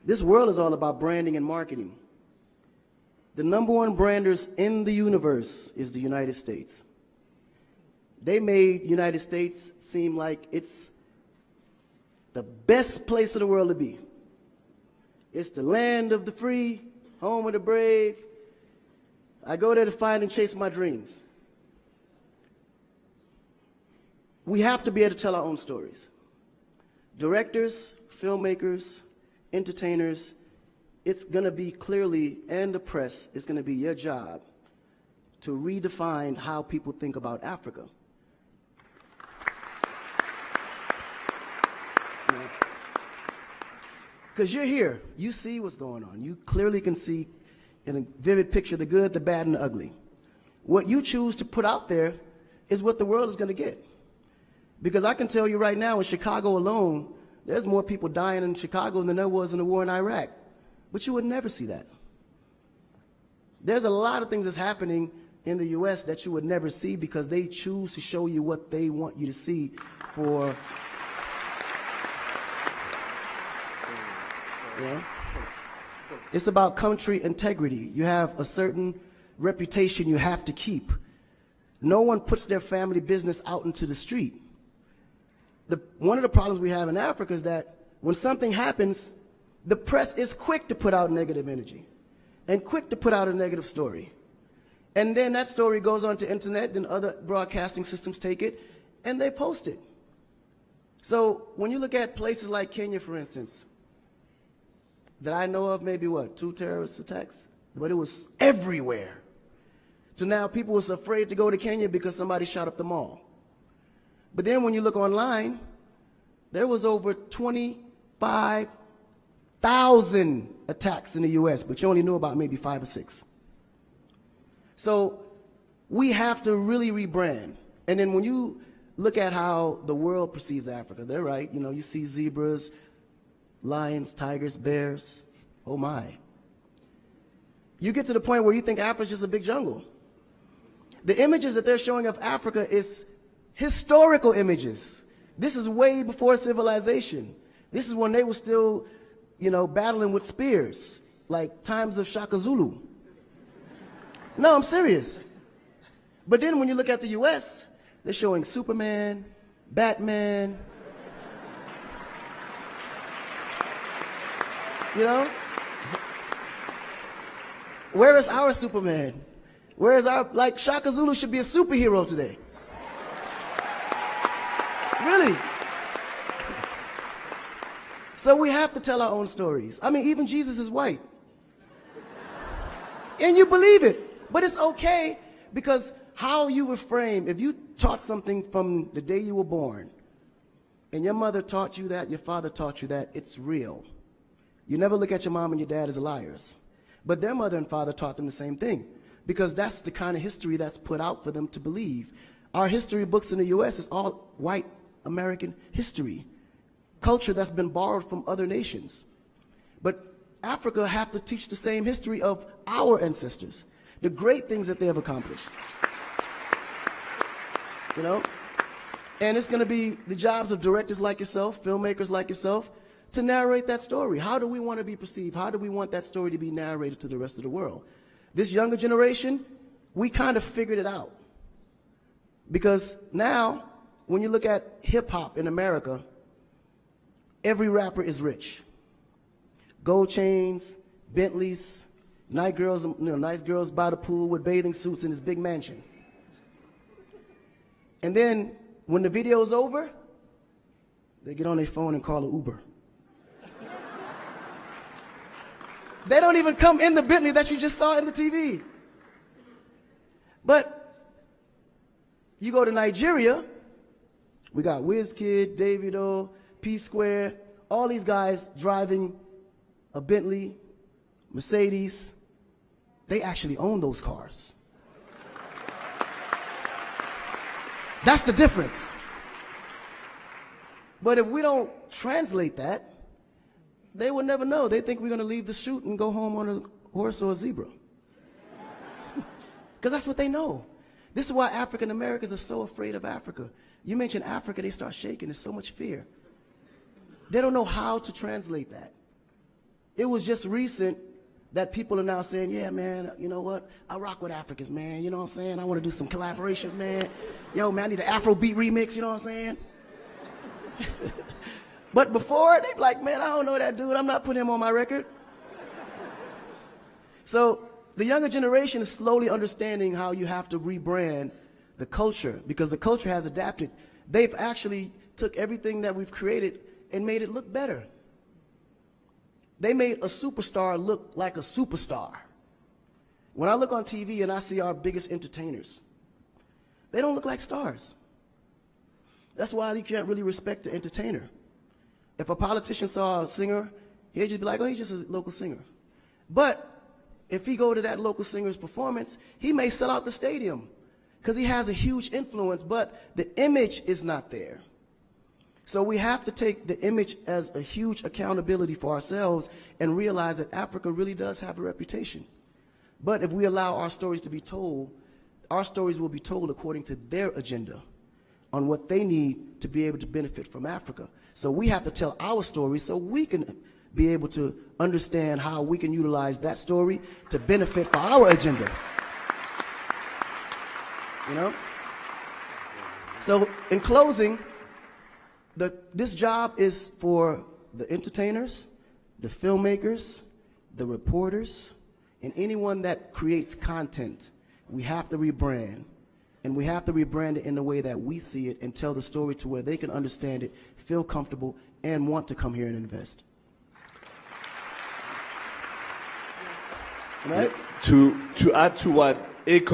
This world is all about branding and marketing. The number one branders in the universe is the United States. They made United States seem like it's the best place in the world to be. It's the land of the free, home of the brave. I go there to find and chase my dreams. We have to be able to tell our own stories. Directors, filmmakers, entertainers, it's going to be clearly, and the press, it's going to be your job to redefine how people think about Africa. Because you're here, you see what's going on. You clearly can see in a vivid picture the good, the bad, and the ugly. What you choose to put out there is what the world is going to get. Because I can tell you right now, in Chicago alone, there's more people dying in Chicago than there was in the war in Iraq. But you would never see that. There's a lot of things that's happening in the U.S. that you would never see because they choose to show you what they want you to see for, you know? It's about country integrity. You have a certain reputation you have to keep. No one puts their family business out into the street. One of the problems we have in Africa is that when something happens, the press is quick to put out negative energy and quick to put out a negative story. And then that story goes on to internet, and other broadcasting systems take it, and they post it. So when you look at places like Kenya, for instance, that I know of, maybe what, 2 terrorist attacks? But it was everywhere. So now people was afraid to go to Kenya because somebody shot up the mall. But then when you look online, there was over 25,000 attacks in the U.S., but you only knew about maybe 5 or 6. So we have to really rebrand. And then when you look at how the world perceives Africa, they're right. You know, you see zebras, lions, tigers, bears. Oh my. You get to the point where you think Africa's just a big jungle. The images that they're showing of Africa is historical images. This is way before civilization. This is when they were still, you know, battling with spears, like times of Shaka Zulu. No, I'm serious. But then when you look at the U.S., they're showing Superman, Batman, you know? Where is our Superman? Where is our, like, Shaka Zulu should be a superhero today. Really? So we have to tell our own stories. I mean, even Jesus is white. And you believe it. But it's okay, because how you were framed, if you taught something from the day you were born, and your mother taught you that, your father taught you that, it's real. You never look at your mom and your dad as liars. But their mother and father taught them the same thing, because that's the kind of history that's put out for them to believe. Our history books in the U.S. is all white American history, culture that's been borrowed from other nations. But Africa have to teach the same history of our ancestors, the great things that they have accomplished. You know? And it's going to be the jobs of directors like yourself, filmmakers like yourself, to narrate that story. How do we want to be perceived? How do we want that story to be narrated to the rest of the world? This younger generation, we kind of figured it out. Because now, when you look at hip-hop in America, every rapper is rich. Gold chains, Bentleys, nice girls by the pool with bathing suits in his big mansion. And then, when the video's over, they get on their phone and call an Uber. They don't even come in the Bentley that you just saw in the TV. But you go to Nigeria, we got Wizkid, Davido, P-Square, all these guys driving a Bentley, Mercedes. They actually own those cars. That's the difference. But if we don't translate that, they will never know. They think we're going to leave the shoot and go home on a horse or a zebra. Because that's what they know. This is why African Americans are so afraid of Africa. You mention Africa, they start shaking. There's so much fear. They don't know how to translate that. It was just recent that people are now saying, yeah, man, you know what? I rock with Africans, man. You know what I'm saying? I want to do some collaborations, man. Yo, man, I need an Afrobeat remix, you know what I'm saying? But before, they be like, man, I don't know that dude. I'm not putting him on my record. So the younger generation is slowly understanding how you have to rebrand the culture, because the culture has adapted. They've actually took everything that we've created and made it look better. They made a superstar look like a superstar. When I look on TV and I see our biggest entertainers, they don't look like stars. That's why you can't really respect the entertainer. If a politician saw a singer, he'd just be like, oh, he's just a local singer. But if he go to that local singer's performance, he may sell out the stadium because he has a huge influence, but the image is not there. So we have to take the image as a huge accountability for ourselves and realize that Africa really does have a reputation. But if we allow our stories to be told, our stories will be told according to their agenda on what they need to be able to benefit from Africa. So we have to tell our story so we can be able to understand how we can utilize that story to benefit for our agenda. You know? So in closing, this job is for the entertainers, the filmmakers, the reporters, and anyone that creates content. We have to rebrand. And we have to rebrand it in the way that we see it and tell the story to where they can understand it, feel comfortable, and want to come here and invest. Right? To add to what Akon